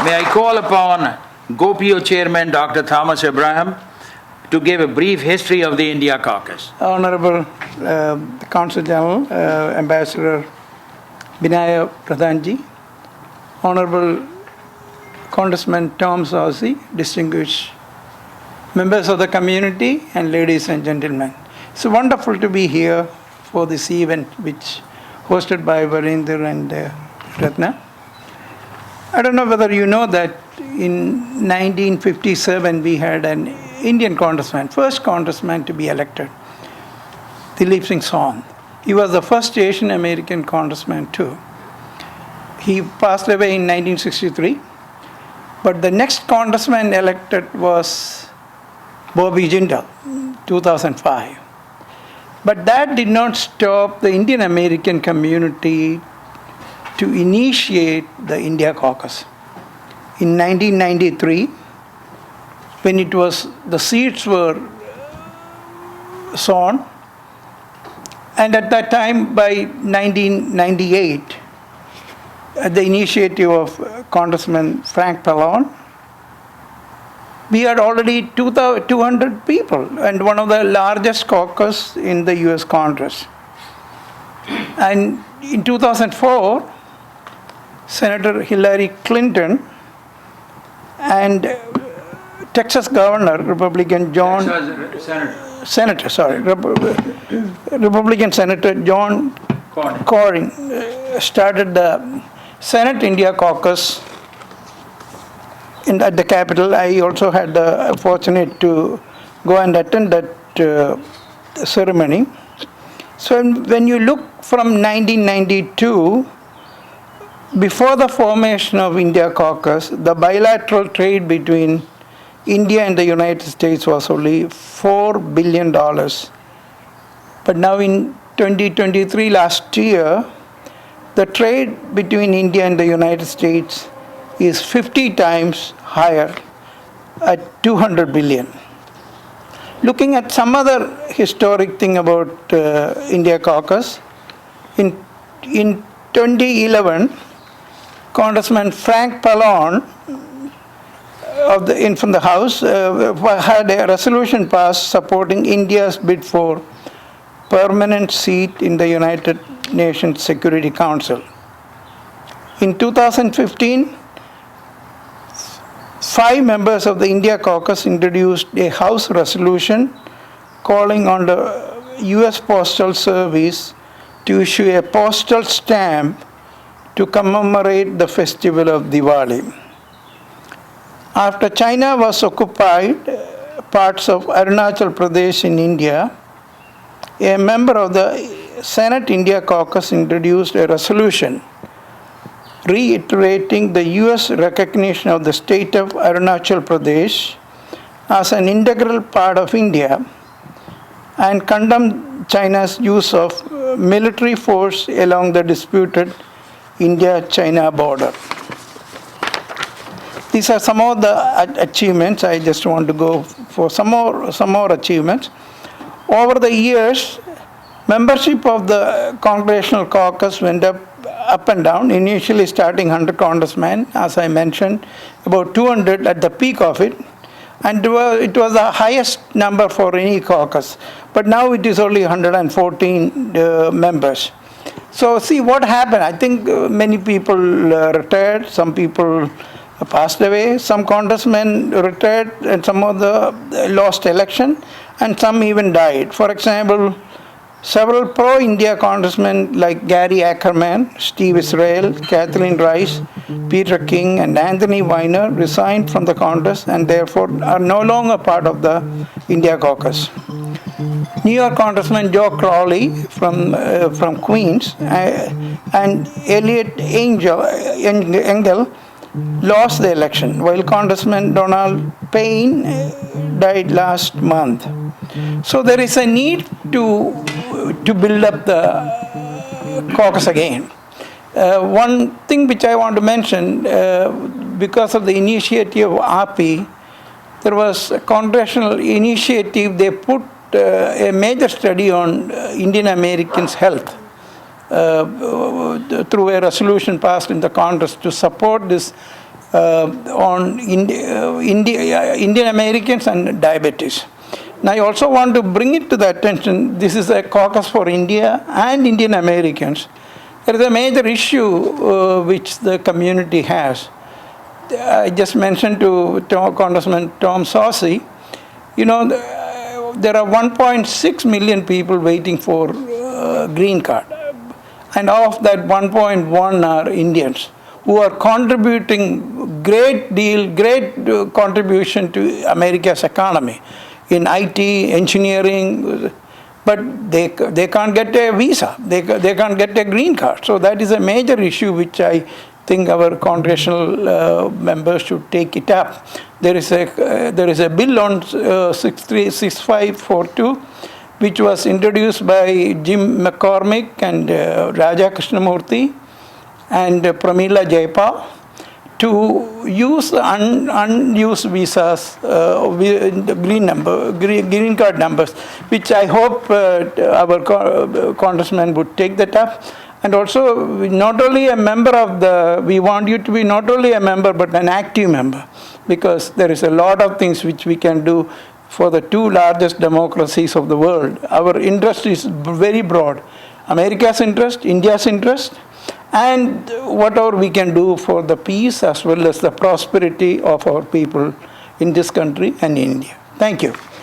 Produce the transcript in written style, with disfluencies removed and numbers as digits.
May I call upon GOPIO Chairman Dr. Thomas Abraham to give a brief history of the India Caucus. Honorable Consul General, Ambassador Binaya Pradhanji, Honorable Congressman Tom Saucy, distinguished members of the community, and ladies and gentlemen. It's wonderful to be here for this event, which hosted by Varinder and Ratna. I don't know whether you know that in 1957 we had an Indian congressman, first congressman to be elected, Dilip Singh Saun. He was the first Asian American congressman too. He passed away in 1963, but the next congressman elected was Bobby Jindal, 2005. But that did not stop the Indian American community to initiate the India Caucus. In 1993, when the seats were sown, and at that time, by 1998, at the initiative of Congressman Frank Pallone, we had already 200 people, and one of the largest caucus in the US Congress. And in 2004, Senator Hillary Clinton and Texas Governor, Republican John... Republican Senator John Cornyn started the Senate India Caucus at the Capitol. I also had the fortunate to go and attend that ceremony. So when you look from 1992, before the formation of India Caucus, the bilateral trade between India and the United States was only $4 billion. But now in 2023, last year, the trade between India and the United States is 50 times higher at $200 billion. Looking at some other historic thing about India Caucus, in 2011, Congressman Frank Pallone from the House had a resolution passed supporting India's bid for permanent seat in the United Nations Security Council. In 2015, 5 members of the India Caucus introduced a House resolution calling on the US Postal Service to issue a postal stamp to commemorate the festival of Diwali. After China was occupied parts of Arunachal Pradesh in India, a member of the Senate India Caucus introduced a resolution reiterating the US recognition of the state of Arunachal Pradesh as an integral part of India and condemned China's use of military force along the disputed India-China border. These are some of the achievements. I just want to go for some more achievements. Over the years, membership of the Congressional Caucus went up and down, initially starting 100 congressmen, as I mentioned, about 200 at the peak of it, and it was the highest number for any caucus. But now it is only 114 members. So see what happened. I think many people retired, some people passed away, some congressmen retired, and some of the lost election, and some even died. For example, several pro-India congressmen like Gary Ackerman, Steve Israel, Kathleen Rice, Peter King, and Anthony Weiner resigned from the Congress and therefore are no longer part of the India Caucus. New York Congressman Joe Crowley from Queens and Elliot Engel lost the election, while Congressman Donald Payne died last month. So there is a need to build up the caucus again. One thing which I want to mention, because of the initiative of API, there was a congressional initiative. They put a major study on Indian Americans' health through a resolution passed in the Congress to support this on Indian Americans and diabetes. Now, I also want to bring it to the attention, this is a caucus for India and Indian Americans. There is a major issue which the community has. I just mentioned to Congressman Tom Saucy, there are 1.6 million people waiting for green card. And of that 1.1 are Indians who are contributing great contribution to America's economy in IT, engineering, but they can't get a visa, they can't get a green card. So that is a major issue which I think our congressional members should take it up. There is a bill on 6542 which was introduced by Jim McCormick and Raja Krishnamurthy and Pramila Jayapal to use unused visas, green card numbers, which I hope our congressman would take that up. And also, not only a member of we want you to be not only a member, but an active member, because there is a lot of things which we can do for the two largest democracies of the world. Our interest is very broad. America's interest, India's interest, and whatever we can do for the peace as well as the prosperity of our people in this country and in India. Thank you.